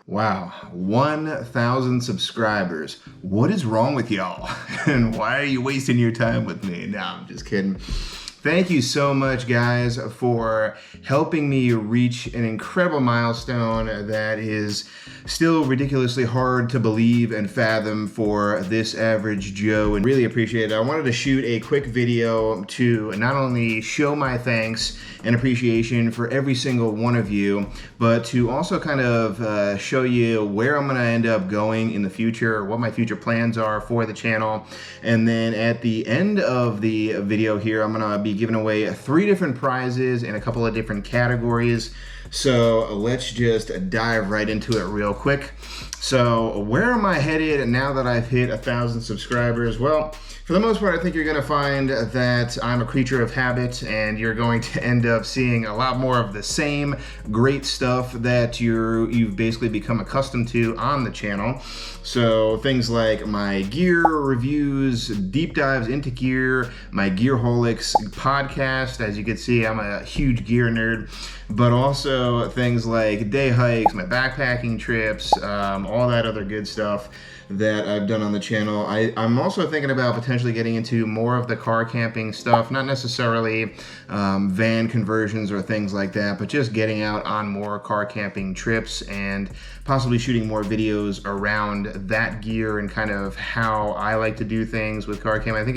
Wow, 1,000 subscribers. What is wrong with y'all? And why are you wasting your time with me? No, I'm just kidding. Thank you so much, guys, for helping me reach an incredible milestone that is still ridiculously hard to believe and fathom for this average Joe, and really appreciate it. I wanted to shoot a quick video to not only show my thanks and appreciation for every single one of you, but to also kind of show you where I'm going to end up going in the future, what my future plans are for the channel. And then at the end of the video here, I'm going to be giving away 3 different prizes in a couple of different categories. So let's just dive right into it real quick. So where am I headed now that I've hit 1,000 subscribers? Well, for the most part, I think you're going to find that I'm a creature of habit, and you're going to end up seeing a lot more of the same great stuff that you've basically become accustomed to on the channel. So things like my gear reviews, deep dives into gear, my Gearholics podcast. As you can see, I'm a huge gear nerd, but also things like day hikes, my backpacking trips, all that other good stuff that I've done on the channel. I'm also thinking about potentially getting into more of the car camping stuff, not necessarily van conversions or things like that, but just getting out on more car camping trips and possibly shooting more videos around that gear and kind of how I like to do things with car camping. I think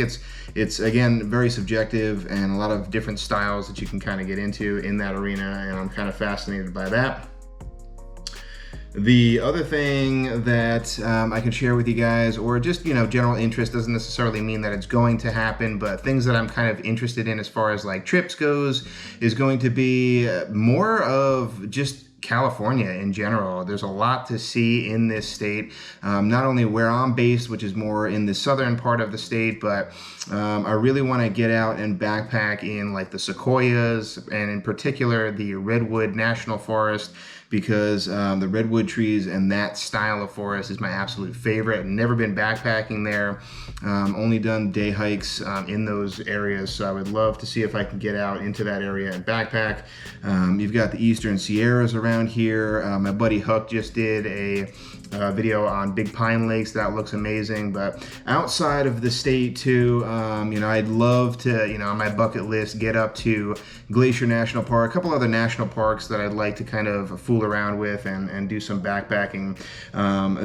it's again very subjective and a lot of different styles that you can kind of get into in that arena, and I'm kind of fascinated by that. The other thing that I can share with you guys, or just, general interest, doesn't necessarily mean that it's going to happen, but things that I'm kind of interested in as far as like trips goes, is going to be more of just California in general. There's a lot to see in this state, not only where I'm based, which is more in the southern part of the state, but I really want to get out and backpack in like the Sequoias, and in particular the Redwood National Forest, because the redwood trees and that style of forest is my absolute favorite. I've never been backpacking there, only done day hikes in those areas, so I would love to see if I can get out into that area and backpack. You've got the Eastern Sierras around here. My buddy Huck just did a video on Big Pine Lakes. That looks amazing. But outside of the state too, I'd love to, on my bucket list, get up to Glacier National Park, a couple other national parks that I'd like to kind of fool around with and do some backpacking.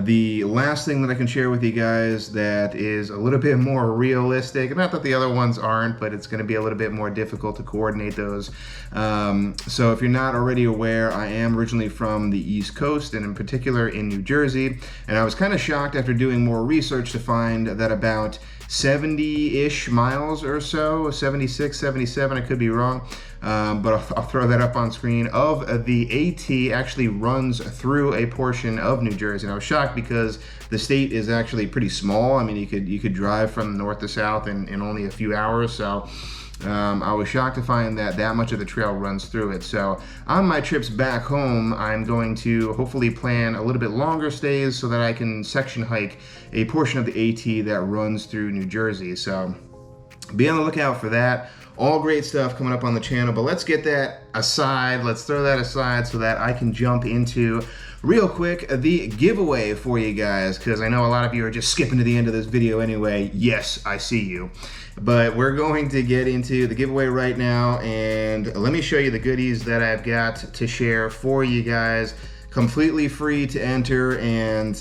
The last thing that I can share with you guys that is a little bit more realistic, not that the other ones aren't, but it's going to be a little bit more difficult to coordinate those. So if you're not already aware, I am originally from the East Coast, and in particular in New Jersey. And I was kind of shocked after doing more research to find that about 70-ish miles or so, 76, 77, I could be wrong, but I'll throw that up on screen, of the AT actually runs through a portion of New Jersey. And I was shocked because the state is actually pretty small. I mean, you could drive from north to south in only a few hours, so I was shocked to find that much of the trail runs through it. So on my trips back home, I'm going to hopefully plan a little bit longer stays so that I can section hike a portion of the AT that runs through New Jersey. So be on the lookout for that. All great stuff coming up on the channel, but let's get that aside. Let's throw that aside so that I can jump into real quick the giveaway for you guys, because I know a lot of you are just skipping to the end of this video anyway. Yes, I see you. But we're going to get into the giveaway right now, and let me show you the goodies that I've got to share for you guys. Completely free to enter, and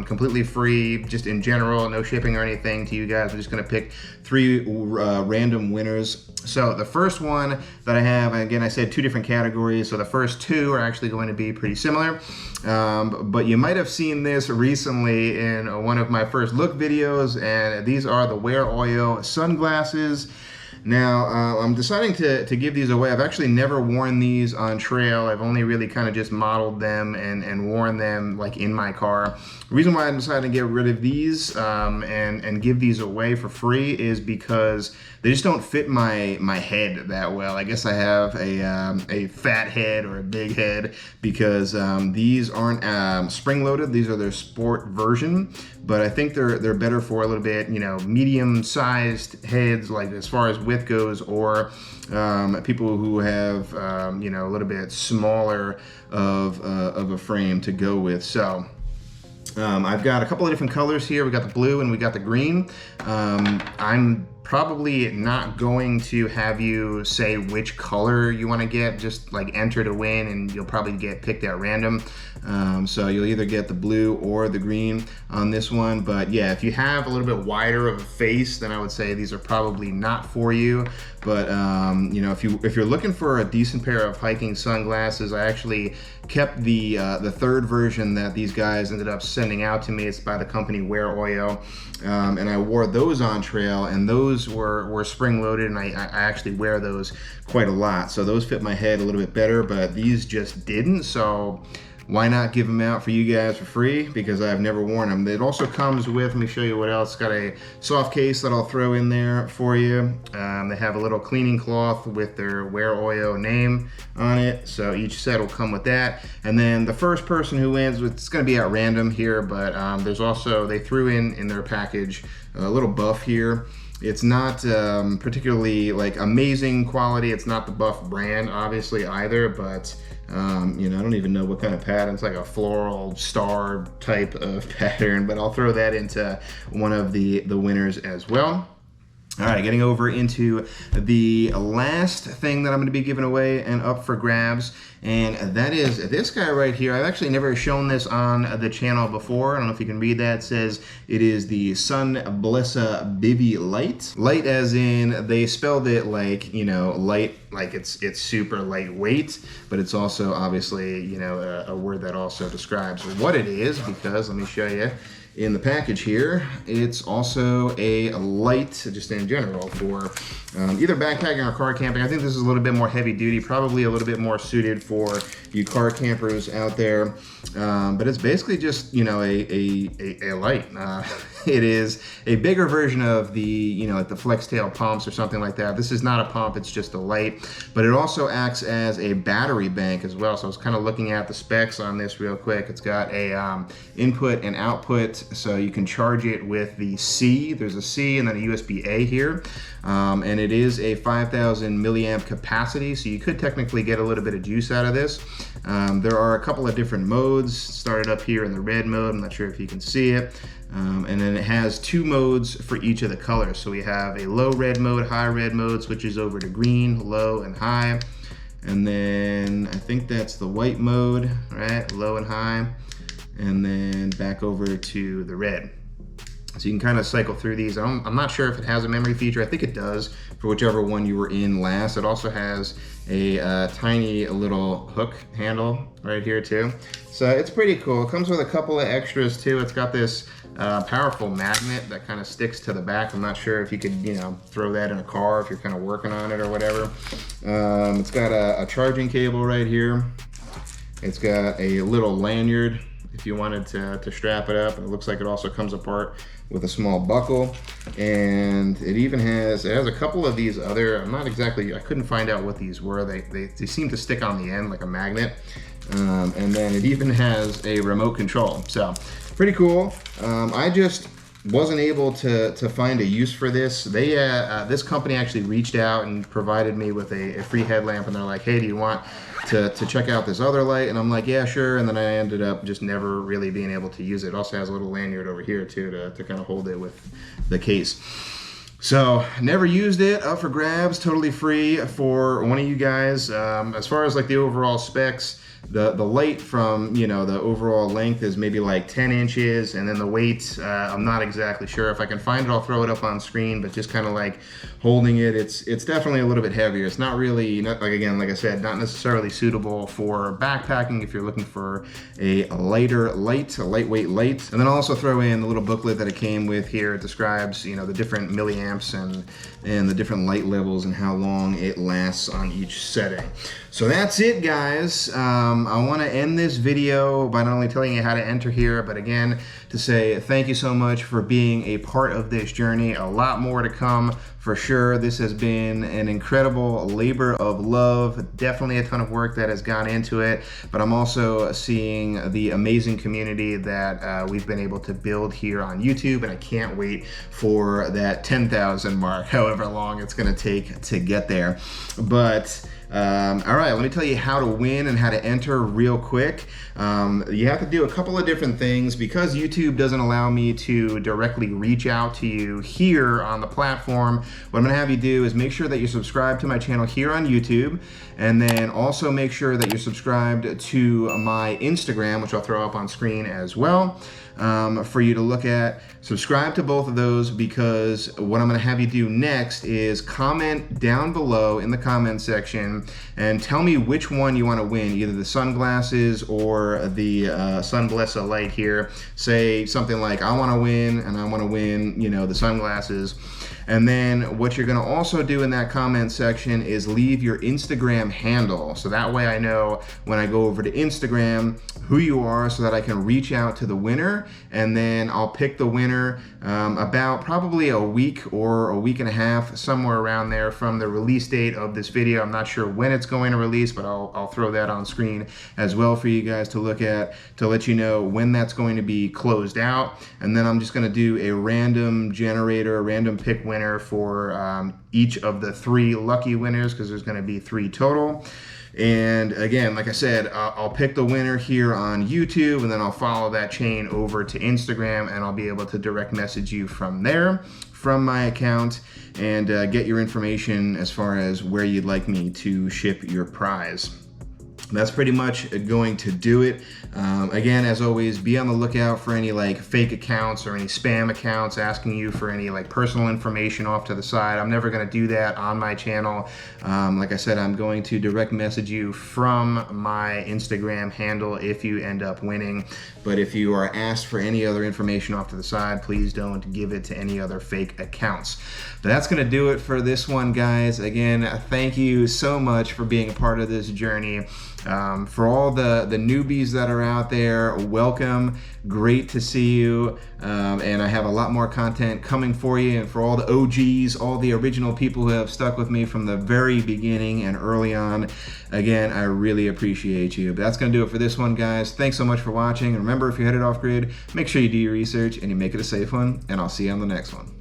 completely free just in general, no shipping or anything to you guys. We're just gonna pick 3 random winners. So the first one that I have, and again I said 2 different categories, so the first 2 are actually going to be pretty similar, but you might have seen this recently in one of my first look videos, and these are the Wear Oyo sunglasses. Now, I'm deciding to give these away. I've actually never worn these on trail. I've only really kind of just modeled them and worn them like in my car. The reason why I decided to get rid of these and give these away for free is because they just don't fit my head that well. I guess I have a fat head or a big head, because these aren't spring-loaded. These are their sport version, but I think they're better for a little bit, medium-sized heads, like as far as width goes, or people who have you know, a little bit smaller of a frame to go with. So I've got a couple of different colors here. We got the blue and we got the green. I'm probably not going to have you say which color you want to get, just like enter to win, and you'll probably get picked at random. So you'll either get the blue or the green on this one. But yeah, if you have a little bit wider of a face, then I would say these are probably not for you. But you know, if you're looking for a decent pair of hiking sunglasses, I actually kept the third version that these guys ended up sending out to me. It's by the company Wear Oyo, and I wore those on trail, and those were spring loaded, and I actually wear those quite a lot. So those fit my head a little bit better, but these just didn't. So why not give them out for you guys for free, because I've never worn them. It also comes with, let me show you what else. It's got a soft case that I'll throw in there for you. They have a little cleaning cloth with their Wear Oyo name on it. So each set will come with that. And then the first person who wins, it's gonna be at random here, but there's also, they threw in their package a little buff here. It's not particularly like amazing quality. It's not the Buff brand, obviously, either, but you know, I don't even know what kind of pattern. It's like a floral star type of pattern, but I'll throw that into one of the winners as well. All right, getting over into the last thing that I'm going to be giving away and up for grabs, and that is this guy right here. I've actually never shown this on the channel before. I don't know if you can read that. It says it is the Sunblessa Bivy Light. Light as in, they spelled it like, you know, light, like it's super lightweight, but it's also obviously, you know, a word that also describes what it is, because let me show you. In the package here, it's also a light, just in general, for either backpacking or car camping. I think this is a little bit more heavy duty, probably a little bit more suited for you car campers out there. But it's basically just, you know, a light. It is a bigger version of the, you know, like the FlexTail pumps or something like that. This is not a pump, it's just a light, but it also acts as a battery bank as well. So I was kind of looking at the specs on this real quick. It's got a input and output, so you can charge it with the C. There's a C and then a USB-A here. And it is a 5,000 milliamp capacity, so you could technically get a little bit of juice out of this. There are a couple of different modes. Started up here in the red mode. I'm not sure if you can see it. And then it has two modes for each of the colors. So we have a low red mode, high red mode, switches over to green, low, and high. And then I think that's the white mode, right? Low and high. And then back over to the red. So you can kind of cycle through these. I'm not sure if it has a memory feature. I think it does for whichever one you were in last. It also has a tiny little hook handle right here too. So it's pretty cool. It comes with a couple of extras too. It's got this powerful magnet that kind of sticks to the back. I'm not sure if you could, you know, throw that in a car if you're kind of working on it or whatever. It's got a charging cable right here. It's got a little lanyard if you wanted to strap it up, and it looks like it also comes apart with a small buckle. And it even has, it has a couple of these other, I'm not exactly, I couldn't find out what these were. They seem to stick on the end like a magnet. And then it even has a remote control. So pretty cool. I just wasn't able to find a use for this. They this company actually reached out and provided me with a free headlamp, and they're like, hey, do you want to check out this other light? And I'm like, yeah, sure. And then I ended up just never really being able to use it. It also has a little lanyard over here too to kind of hold it with the case. So never used it, up for grabs, totally free for one of you guys. As far as like the overall specs, the light from, you know, the overall length is maybe like 10 inches, and then the weight, I'm not exactly sure. If I can find it, I'll throw it up on screen, but just kind of like holding it, it's definitely a little bit heavier. It's not really, like I said, not necessarily suitable for backpacking if you're looking for a lighter light, a lightweight light. And then I'll also throw in the little booklet that it came with here. It describes, you know, the different milliamps and the different light levels and how long it lasts on each setting. So that's it, guys. I want to end this video by not only telling you how to enter here, but again, to say thank you so much for being a part of this journey. A lot more to come for sure. This has been an incredible labor of love, definitely a ton of work that has gone into it, but I'm also seeing the amazing community that we've been able to build here on YouTube, and I can't wait for that 10,000 mark, however long it's going to take to get there. But all right, let me tell you how to win and how to enter real quick. You have to do a couple of different things because YouTube doesn't allow me to directly reach out to you here on the platform. What I'm gonna have you do is make sure that you're subscribed to my channel here on YouTube, and then also make sure that you're subscribed to my Instagram, which I'll throw up on screen as well, for you to look at. Subscribe to both of those, because what I'm gonna have you do next is comment down below in the comment section and tell me which one you wanna win, either the sunglasses or the Sunblessa light here. Say something like, I wanna win, and I wanna win, you know, the sunglasses. And then what you're gonna also do in that comment section is leave your Instagram handle. So that way I know when I go over to Instagram who you are, so that I can reach out to the winner, and then I'll pick the winner about probably a week or a week and a half, somewhere around there from the release date of this video. I'm not sure when it's going to release, but I'll throw that on screen as well for you guys to look at, to let you know when that's going to be closed out. And then I'm just gonna do a random generator, a random pick winner for each of the 3 lucky winners, because there's gonna be 3 total. And again, like I said, I'll pick the winner here on YouTube, and then I'll follow that chain over to Instagram, and I'll be able to direct message you from there, from my account, and get your information as far as where you'd like me to ship your prize. That's pretty much going to do it. Again, as always, be on the lookout for any like fake accounts or any spam accounts asking you for any like personal information off to the side. I'm never gonna do that on my channel. Like I said, I'm going to direct message you from my Instagram handle if you end up winning. But if you are asked for any other information off to the side, please don't give it to any other fake accounts. But that's gonna do it for this one, guys. Again, thank you so much for being a part of this journey. For all the newbies that are out there, welcome. Great to see you. And I have a lot more content coming for you. And for all the OGs, all the original people who have stuck with me from the very beginning and early on, again, I really appreciate you. But that's going to do it for this one, guys. Thanks so much for watching. And remember, if you're headed off grid, make sure you do your research and you make it a safe one. And I'll see you on the next one.